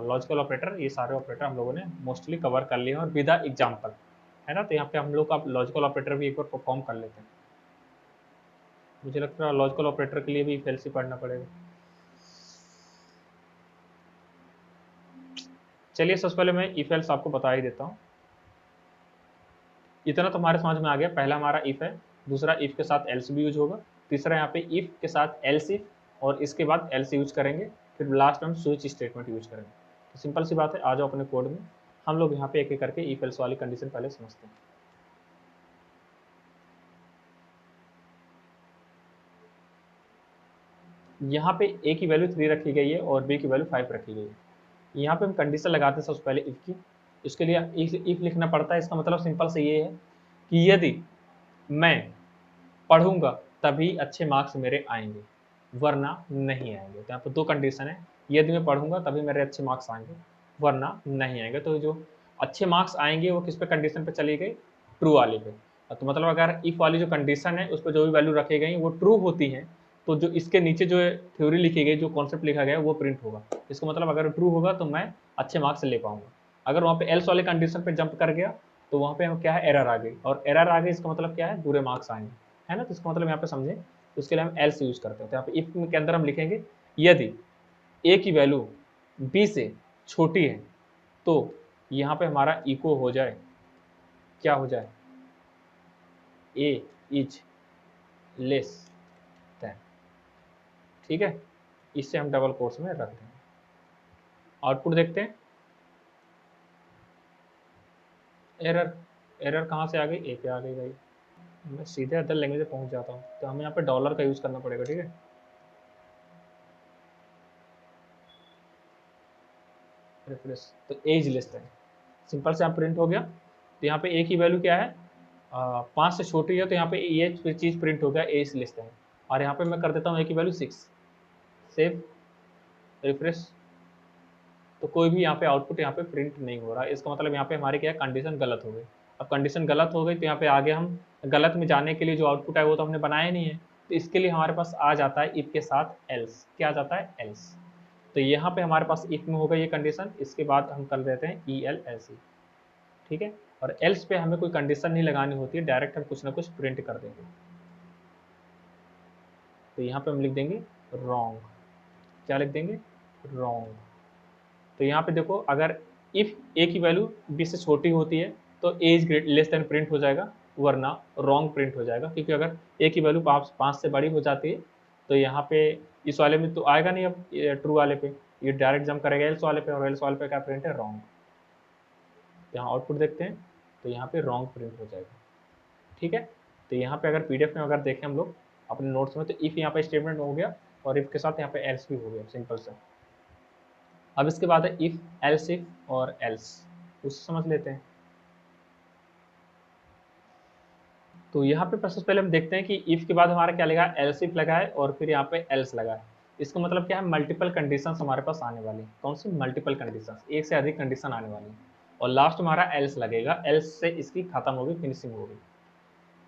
logical operator, ये सारे ऑपरेटर हम लोगों ने मोस्टली कवर कर लिए हैं, और विद एग्जाम्पल, है ना। तो यहाँ पे हम लोग का लॉजिकल ऑपरेटर भी एक बार परफॉर्म कर लेते हैं। मुझे लगता है लॉजिकल ऑपरेटर के लिए भी इफ पढ़ना पड़ेगा। चलिए सबसे पहले मैं इफ एल्स आपको बता ही देता हूँ। इतना तो हमारे समझ में आ गया। पहला हमारा इफ है, दूसरा इफ के साथ एल्स भी यूज होगा, तीसरा यहाँ पे इफ के साथ एल्स इफ, और इसके बाद एल्स यूज करेंगे, फिर लास्ट में हम स्विच स्टेटमेंट यूज करेंगे। तो सिंपल सी बात है, आ जाओ अपने कोड में। हम लोग यहाँ पे एक एक करके इफ एल्स वाली कंडीशन पहले समझते हैं। यहाँ पे ए की वैल्यू 3 रखी गई है और बी की वैल्यू 5 रखी गई है। यहाँ पे हम कंडीशन लगाते हैं सबसे पहले इफ की। इसके लिए इफ लिखना पड़ता है। इसका मतलब सिंपल से ये है कि यदि मैं पढ़ूंगा तभी अच्छे मार्क्स मेरे आएंगे, वरना नहीं आएंगे। तो यहाँ पर दो कंडीशन है, यदि मैं पढ़ूंगा तभी मेरे अच्छे मार्क्स आएंगे, वरना नहीं आएंगे। तो जो अच्छे मार्क्स आएंगे वो किस पे कंडीशन पे चली गई, ट्रू वाले पे। तो मतलब अगर इफ वाली जो कंडीशन है उस पर जो भी वैल्यू रखी गई वो ट्रू होती है, तो जो इसके नीचे जो थ्योरी लिखी गई, जो कॉन्सेप्ट लिखा गया वो प्रिंट होगा। इसका मतलब अगर ट्रू होगा तो मैं अच्छे मार्क्स ले पाऊंगा। अगर वहाँ पे एल्स वाले कंडीशन पे जंप कर गया तो वहाँ पे हम क्या है, एरर आ गई, और एरर आ गई इसका मतलब क्या है, बुरे मार्क्स आएंगे, है ना। तो इसका मतलब यहाँ पे समझें, तो उसके लिए हम एल्स यूज करते हैं। तो यहाँ पे इफ के अंदर हम लिखेंगे यदि ए की वैल्यू बी से छोटी है तो यहाँ पे हमारा इको हो जाए, क्या हो जाए, ए इज लेस देन। ठीक है। इससे हम डबल कोर्स में रख देंगे। आउटपुट देखते हैं। एरर, एरर कहाँ से आ गई, ए पे आ गई भाई। मैं सीधे अदर लैंग्वेज में पहुंच जाता हूँ, तो हमें यहाँ पे डॉलर का यूज करना पड़ेगा। ठीक है। रेफरेंस, तो एज लेस देन, सिंपल से यहाँ प्रिंट हो गया। तो यहाँ पे ए की वैल्यू क्या है, 5 से छोटी है, तो यहाँ पे ये चीज़ प्रिंट हो गया, एज लेस देन। और यहाँ पे मैं कर देता हूँ ए की वैल्यू 6, सेव, रिफ्रेश, तो कोई भी यहाँ पे आउटपुट यहाँ पे प्रिंट नहीं हो रहा है। इसका मतलब यहाँ पे हमारी क्या है, कंडीशन गलत हो गई। अब कंडीशन गलत हो गई तो यहाँ पे आगे हम गलत में जाने के लिए जो आउटपुट है वो तो हमने बनाया नहीं है, तो इसके लिए हमारे पास आ जाता है इफ के साथ एल्स। क्या आ जाता है? एल्स। तो यहाँ पे हमारे पास इफ में होगा ये कंडीशन, इसके बाद हम कर देते हैं ई एल एल सी, ठीक है। और एल्स पे हमें कोई कंडीशन नहीं लगानी होती है, डायरेक्ट हम कुछ ना कुछ प्रिंट कर देंगे। तो यहाँ पे हम लिख देंगे रॉन्ग। क्या लिख देंगे? रॉन्ग। तो यहाँ पे देखो, अगर इफ ए की वैल्यू बी से छोटी होती है तो ए इज लेस देन प्रिंट हो जाएगा, वरना रॉन्ग प्रिंट हो जाएगा, क्योंकि अगर ए की वैल्यू 5 से बड़ी हो जाती है तो यहाँ पे इस वाले में तो आएगा नहीं, अब ट्रू वाले पे ये डायरेक्ट जंप करेगा एल्स वाले पे, और एल्स वाले पे क्या प्रिंट है? रॉन्ग। यहाँ आउटपुट देखते हैं तो यहाँ पे रॉन्ग प्रिंट हो जाएगा, ठीक है। तो यहाँ पे अगर पीडीएफ में अगर देखें हम लोग अपने नोट्स में, तो इफ यहाँ पे स्टेटमेंट हो गया और इफ के साथ यहाँ पे एल्स भी हो गया, सिंपल से। अब इसके बाद है इफ, एल्स इफ और एल्स, उससे समझ लेते हैं। तो यहाँ पे सबसे पहले हम देखते हैं कि इफ के बाद हमारा क्या लगा? एल्स इफ लगा है और फिर यहाँ पे एल्स लगा है। इसका मतलब क्या है? मल्टीपल कंडीशंस हमारे पास आने वाली। कौन सी? मल्टीपल कंडीशंस, एक से अधिक कंडीशन आने वाली, और लास्ट हमारा एल्स लगेगा, एल्स से इसकी खत्म होगी, फिनिशिंग होगी।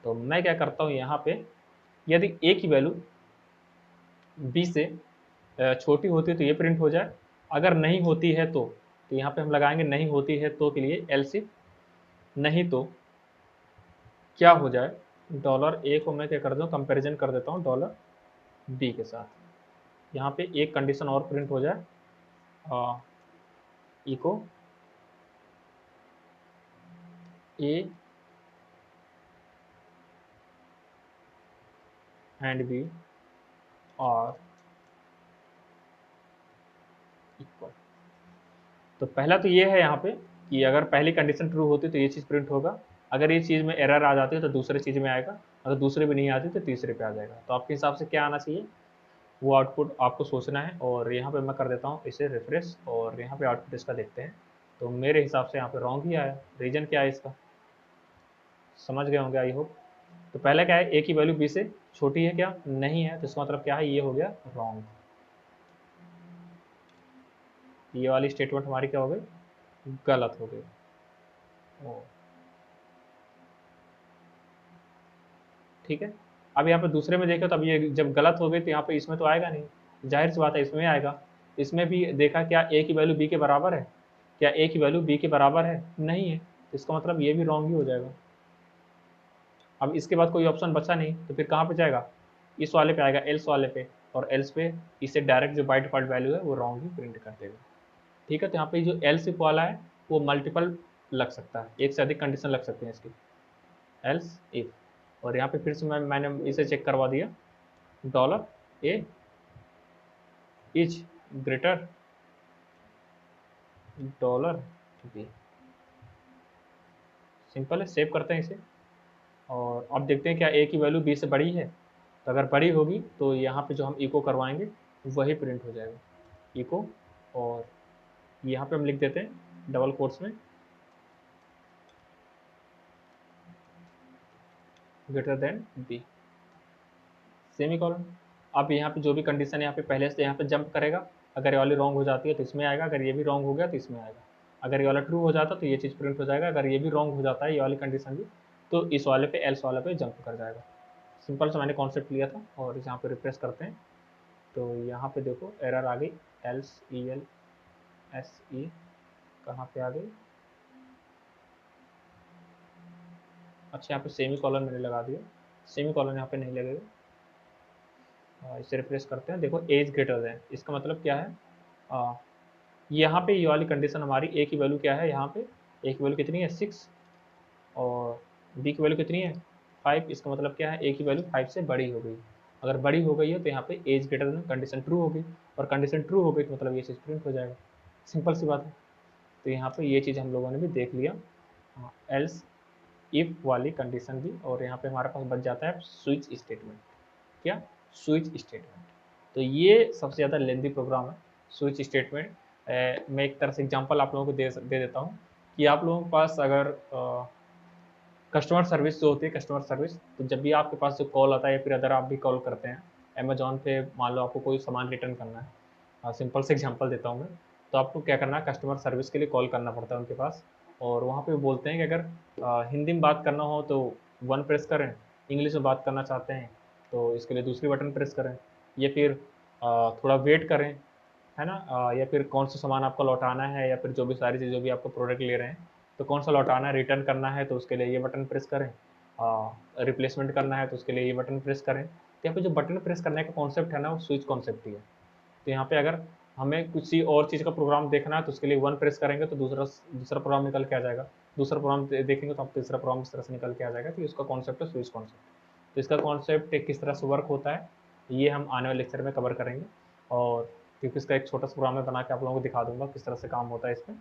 तो मैं क्या करता हूँ यहाँ पे, यदि ए की वैल्यू बी से छोटी होती है तो ये प्रिंट हो जाए, अगर नहीं होती है तो यहाँ पे हम लगाएंगे नहीं होती है तो के लिए एल्स इफ, नहीं तो क्या हो जाए, डॉलर ए को मैं क्या कर दूँ, कंपेरिजन कर देता हूँ डॉलर बी के साथ। यहाँ पे एक कंडीशन और प्रिंट हो जाए, इको ए एंड बी और इक्वल। तो पहला तो ये है यहाँ पे कि अगर पहली कंडीशन ट्रू होती तो ये चीज़ प्रिंट होगा, अगर ये चीज़ में एरर आ जाती है तो दूसरे चीज़ में आएगा, अगर दूसरे में नहीं आती तो तीसरे पे आ जाएगा। तो आपके हिसाब से क्या आना चाहिए, वो आउटपुट आपको सोचना है। और यहाँ पे मैं कर देता हूँ इसे रिफ्रेश, और यहाँ पे आउटपुट इसका देखते हैं। तो मेरे हिसाब से यहाँ पे रॉन्ग ही आया। रीजन क्या है इसका, समझ गए होंगे आई होप। तो पहले क्या है, ए की वैल्यू बी से छोटी है क्या? नहीं है, तो इसका मतलब क्या है, ये हो गया रॉन्ग। ये वाली स्टेटमेंट हमारी क्या हो गई? गलत हो गई। ठीक है। अब यहाँ पे दूसरे में देखे तो अब ये जब गलत हो गई तो यहाँ पे इसमें तो आएगा नहीं, जाहिर सी बात है इसमें आएगा। इसमें भी देखा क्या ए की वैल्यू बी के बराबर है? क्या ए की वैल्यू बी के बराबर है? नहीं है, तो इसका मतलब ये भी रॉन्ग ही हो जाएगा। अब इसके बाद कोई ऑप्शन बचा नहीं, तो फिर कहाँ पे जाएगा? इस वाले पे आएगा, एल्स वाले पे, और एल्स पे इसे डायरेक्ट जो बाय डिफॉल्ट वैल्यू है वो रॉन्ग ही प्रिंट कर देगा। ठीक है। तो यहाँ पे जो एल्स इफ वाला है वो मल्टीपल लग सकता है, एक से अधिक कंडीशन लग सकते हैं इसकी, एल्स इफ। और यहाँ पे फिर से मैंने इसे चेक करवा दिया, dollar A is greater dollar B. Simple है, सेव करते हैं इसे। और अब देखते हैं क्या ए की वैल्यू बी से बड़ी है। तो अगर बड़ी होगी तो यहाँ पे जो हम इको करवाएंगे वही प्रिंट हो जाएगा, इको। और यहाँ पे हम लिख देते हैं डबल कोट्स में greater than B, semicolon. अब यहाँ पे जो भी कंडीशन यहाँ पे पहले से यहाँ पे जंप करेगा, अगर ये वाली रॉन्ग हो जाती है तो इसमें आएगा, अगर ये भी रॉन्ग हो गया तो इसमें आएगा। अगर ये वाला ट्रू हो जाता तो ये चीज़ प्रिंट हो जाएगा, अगर ये भी रॉन्ग हो जाता है ये वाली कंडीशन भी, तो इस वाले पे एल्स वाले पे जंप कर जाएगा। सिंपल से मैंने कॉन्सेप्ट लिया था। और यहाँ पे रिफ्रेश करते हैं तो यहाँ पे देखो एरर आ गई, else E L S E कहाँ पे आ गई? अच्छा, यहाँ पे सेमी कॉलन मैंने लगा दिया, सेमी कॉलन यहाँ पे नहीं लगेगा। इसे रिफ्रेश करते हैं, देखो एज ग्रेटर देन, इसका मतलब क्या है, यहाँ पे ये वाली कंडीशन हमारी ए की वैल्यू क्या है, यहाँ पे ए की वैल्यू कितनी है 6 और बी की वैल्यू कितनी है 5। इसका मतलब क्या है, ए की वैल्यू 5 से बड़ी हो गई। अगर बड़ी हो गई है तो यहाँ पे एज ग्रेटर देन कंडीशन ट्रू हो गई, और कंडीशन ट्रू हो गई तो मतलब ये चीज़ प्रिंट हो जाएगा, सिंपल सी बात है। तो यहाँ पे ये चीज़ हम लोगों ने भी देख लिया, एल्स इफ वाली कंडीशन भी। और यहाँ पे हमारे पास बच जाता है स्विच स्टेटमेंट। क्या? Switch statement. तो ये सबसे ज़्यादा लेंदी प्रोग्राम है स्विच स्टेटमेंट। मैं एक तरह से एग्जांपल आप लोगों को दे देता हूँ कि आप लोगों के पास अगर कस्टमर सर्विस जो होती है, कस्टमर सर्विस, तो जब भी आपके पास जो कॉल आता है या फिर अदर आप भी कॉल करते हैं अमेजोन पे, मान लो आपको कोई सामान रिटर्न करना है, सिंपल से एग्जांपल देता हूँ मैं, तो आपको क्या करना है, कस्टमर सर्विस के लिए कॉल करना पड़ता है उनके पास। और वहाँ पे बोलते हैं कि अगर हिंदी में बात करना हो तो 1 प्रेस करें, इंग्लिश में बात करना चाहते हैं तो इसके लिए दूसरी बटन प्रेस करें, या फिर थोड़ा वेट करें, है ना, या फिर कौन सा सामान आपको लौटाना है, या फिर जो भी सारी चीज़ जो भी आपको प्रोडक्ट ले रहे हैं तो कौन सा लौटाना है, रिटर्न करना है तो उसके लिए ये बटन प्रेस करें, रिप्लेसमेंट करना है तो उसके लिए ये बटन प्रेस करें। तो यहाँ पे जो बटन प्रेस करने का कॉन्सेप्ट है ना, वो स्विच कॉन्सेप्ट ही है। तो यहाँ पे अगर हमें किसी और चीज़ का प्रोग्राम देखना है तो उसके लिए 1 प्रेस करेंगे तो दूसरा दूसरा प्रोग्राम निकल के आ जाएगा, दूसरा प्रोग्राम देखेंगे तो आप तीसरा प्रोग्राम इस तरह से निकल के आ जाएगा। तो इसका कॉन्सेप्ट है स्विच कॉन्सेप्ट। तो इसका कॉन्सेप्ट किस तरह से वर्क होता है ये हम आने वाले लेक्चर में कवर करेंगे, और क्योंकि इसका एक छोटा सा प्रोग्राम मैं बना के आप लोगों को दिखा दूंगा किस तरह से काम होता है इसमें।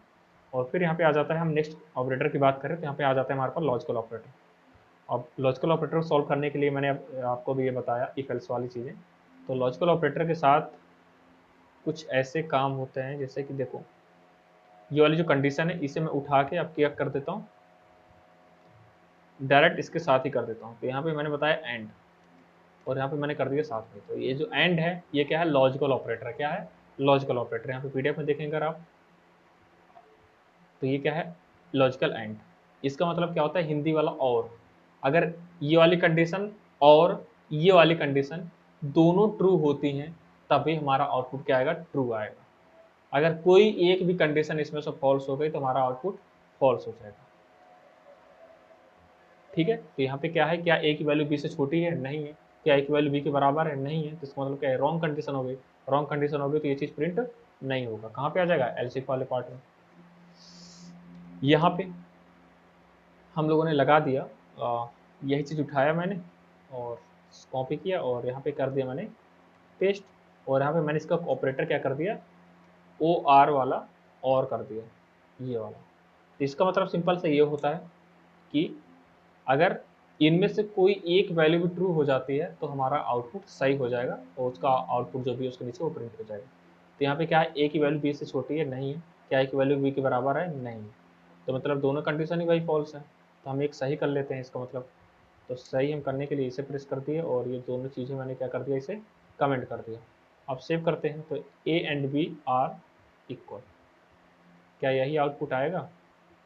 और फिर यहाँ पे आ जाता है, हम नेक्स्ट ऑपरेटर की बात करें तो यहाँ पे आ जाता है हमारे पास लॉजिकल ऑपरेटर। अब लॉजिकल ऑपरेटर सॉल्व करने के लिए मैंने आपको भी ये बताया इफ एल्स वाली चीज़ें। तो लॉजिकल ऑपरेटर के साथ कुछ ऐसे काम होते हैं, जैसे कि देखो ये वाली जो कंडीशन है इसे मैं उठा के अब क्या कर देता हूँ, डायरेक्ट इसके साथ ही कर देता हूँ। तो यहाँ पे मैंने बताया एंड, और यहाँ पे मैंने कर दिया साथ में। तो ये जो एंड है ये क्या है, लॉजिकल ऑपरेटर। क्या है, लॉजिकल ऑपरेटर। यहाँ पे पीडीएफ में देखेंगे अगर आप, तो ये क्या है, लॉजिकल एंड। इसका मतलब क्या होता है, हिंदी वाला और। अगर ये वाली कंडीशन और ये वाली कंडीशन दोनों ट्रू होती हैं तभी हमारा आउटपुट क्या आएगा, ट्रू आएगा। अगर कोई एक भी कंडीशन इसमें से फॉल्स हो गई तो हमारा आउटपुट फॉल्स हो जाएगा। ठीक है, तो यहाँ पे क्या है, क्या ए की वैल्यू बी से छोटी है, नहीं है। क्या ए की वैल्यू बी के बराबर है, नहीं है। तो इसका मतलब क्या है, रॉन्ग कंडीशन हो गई। रॉन्ग कंडीशन हो गई तो ये चीज प्रिंट नहीं होगा। कहाँ पे आ जाएगा, एल्स इफ वाले पार्ट में। यहाँ पे हम लोगों ने लगा दिया, यही चीज उठाया मैंने और कॉपी किया और यहाँ पे कर दिया मैंने पेस्ट, और यहाँ पे मैंने इसका ऑपरेटर क्या कर दिया, ओ आर वाला और कर दिया, ये वाला। तो इसका मतलब सिंपल से ये होता है कि अगर इनमें से कोई एक वैल्यू भी ट्रू हो जाती है तो हमारा आउटपुट सही हो जाएगा, और उसका आउटपुट जो भी उसके नीचे वो प्रिंट हो जाएगा। तो यहाँ पे क्या है, ए की वैल्यू बी से छोटी है, नहीं है। क्या ए की वैल्यू बी के बराबर है, नहीं है। तो मतलब दोनों कंडीशन ही भाई फॉल्स है। तो हम एक सही कर लेते हैं इसका मतलब। तो सही हम करने के लिए इसे प्रेस कर दिए, और ये दोनों चीज़ें मैंने क्या कर दिया, इसे कमेंट कर दिया। अब सेव करते हैं तो A and B are equal, क्या यही आउटपुट आएगा,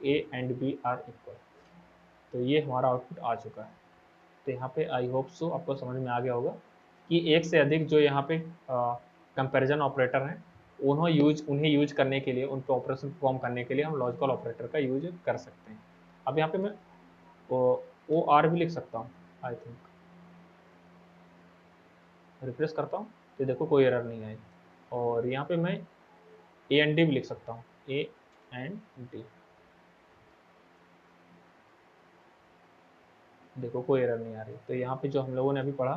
A and B are equal. तो ये हमारा आउटपुट आ चुका है। तो यहाँ पे आई होप सो आपको समझ में आ गया होगा कि एक से अधिक जो यहाँ पे कंपैरिजन ऑपरेटर हैं उन्हें यूज करने के लिए, उन पे ऑपरेशन परफॉर्म करने के लिए हम लॉजिकल ऑपरेटर का यूज कर सकते हैं। अब यहाँ पे मैं ओ आर भी लिख सकता हूँ, आई थिंक रिप्लेस करता हूँ तो देखो कोई एरर नहीं आई। और यहाँ पे मैं ए एंड डी भी लिख सकता हूँ, ए एंड डी, देखो कोई एरर नहीं आ रही। तो यहाँ पे जो हम लोगों ने अभी पढ़ा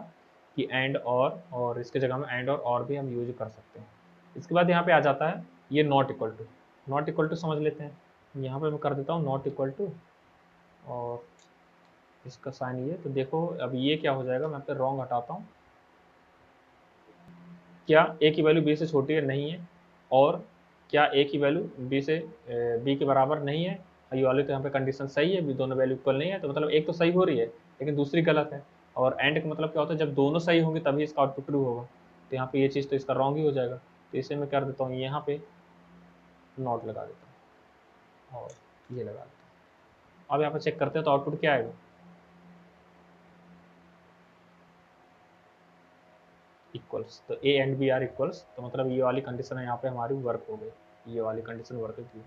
कि एंड और इसके जगह में एंड और भी हम यूज कर सकते हैं। इसके बाद यहाँ पे आ जाता है ये not equal to. Not equal to समझ लेते हैं। यहाँ पे मैं कर देता हूँ नॉट इक्वल टू, और इसका साइन ये। तो देखो अब ये क्या हो जाएगा, मैं पे रॉन्ग हटाता हूँ। क्या ए की वैल्यू बी से छोटी है, नहीं है। और क्या ए की वैल्यू बी के बराबर नहीं है, ये वाले तो यहाँ पे कंडीशन सही है, दोनों वैल्यू इक्वल नहीं है। तो मतलब एक तो सही हो रही है लेकिन दूसरी गलत है। और एंड का मतलब क्या होता है, जब दोनों सही होंगे तभी इसका आउटपुट ट्रू होगा। तो यहाँ पे ये चीज़ तो इसका रॉन्ग ही हो जाएगा। तो इसे मैं कर देता हूँ यहाँ पे नॉट लगा देता हूँ और ये लगा देता हूँ। अब यहाँ पे चेक करते हैं तो आउटपुट क्या आएगा, इक्वल्स। तो A and B are equals, तो मतलब ये वाली कंडीशन है यहाँ पे हमारी वर्क हो गई। ये वाली कंडीशन वर्क की,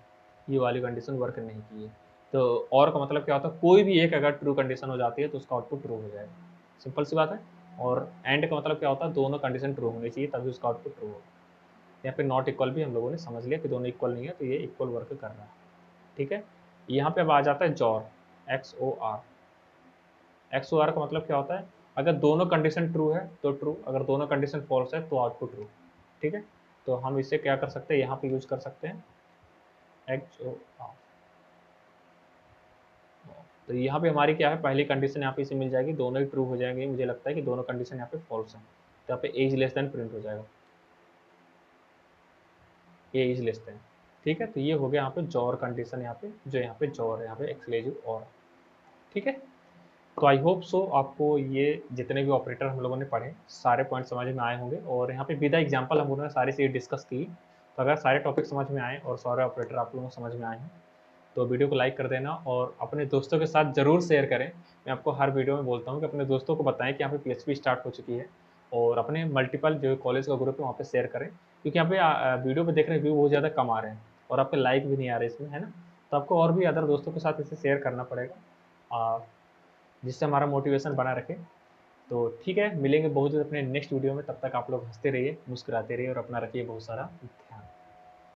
ये वाली कंडीशन वर्क नहीं की है। तो और का मतलब क्या होता है, कोई भी एक अगर ट्रू कंडीशन हो जाती है तो उसका आउटपुट ट्रू हो जाएगा, सिंपल सी बात है। और एंड का मतलब क्या होता है, दोनों कंडीशन ट्रू होनी चाहिए तभी उसका आउटपुट ट्रू होगा। यहाँ पे नॉट इक्वल भी हम लोगों ने समझ लिया कि दोनों इक्वल नहीं है, तो ये इक्वल वर्क कर रहा है। ठीक है, यहाँ पे अब आ जाता है XOR, X O R. X O R का मतलब क्या होता है, अगर दोनों कंडीशन ट्रू है तो ट्रू, अगर दोनों कंडीशन फॉल्स है तो आउटपुट ट्रू। ठीक है, तो हम इसे क्या कर सकते हैं, यहाँ पे यूज कर सकते हैं एक्स ओ आर। तो यहाँ पे हमारी क्या है, पहली कंडीशन यहाँ पे इसे मिल जाएगी, दोनों ही ट्रू हो जाएंगे। मुझे लगता है कि दोनों कंडीशन यहाँ पे फॉल्स है, तो यहाँ पे एज लेस देन प्रिंट हो जाएगा, ए इज लेस देन। ठीक है, तो ये हो गया यहाँ पे जॉर कंडीशन, यहाँ पे जो यहाँ पे जॉर है, यहाँ पे एक्सक्लेसिव और। ठीक है, तो आई होप सो आपको ये जितने भी ऑपरेटर हम लोगों ने पढ़े सारे पॉइंट समझ में आए होंगे। और यहाँ पे विद एग्जांपल हम लोगों ने सारी चीज़ डिस्कस की। तो अगर सारे टॉपिक समझ में आए और सारे ऑपरेटर आप लोगों को समझ में आए हैं तो वीडियो को लाइक कर देना और अपने दोस्तों के साथ ज़रूर शेयर करें। मैं आपको हर वीडियो में बोलता हूँ कि अपने दोस्तों को बताएँ कि यहाँ पे पीएचपी स्टार्ट हो चुकी है और अपने मल्टीपल जो कॉलेज का ग्रुप है वहाँ पे शेयर करें, क्योंकि यहाँ पे वीडियो पे देख रहे हैं व्यू बहुत ज़्यादा कम आ रहे हैं और आपके लाइक भी नहीं आ रहे इसमें, है ना? तो आपको और भी अदर दोस्तों के साथ इसे शेयर करना पड़ेगा, जिससे हमारा मोटिवेशन बना रखे। तो ठीक है, मिलेंगे बहुत जल्द अपने नेक्स्ट वीडियो में, तब तक आप लोग हँसते रहिए, मुस्कुराते रहिए और अपना रखिए बहुत सारा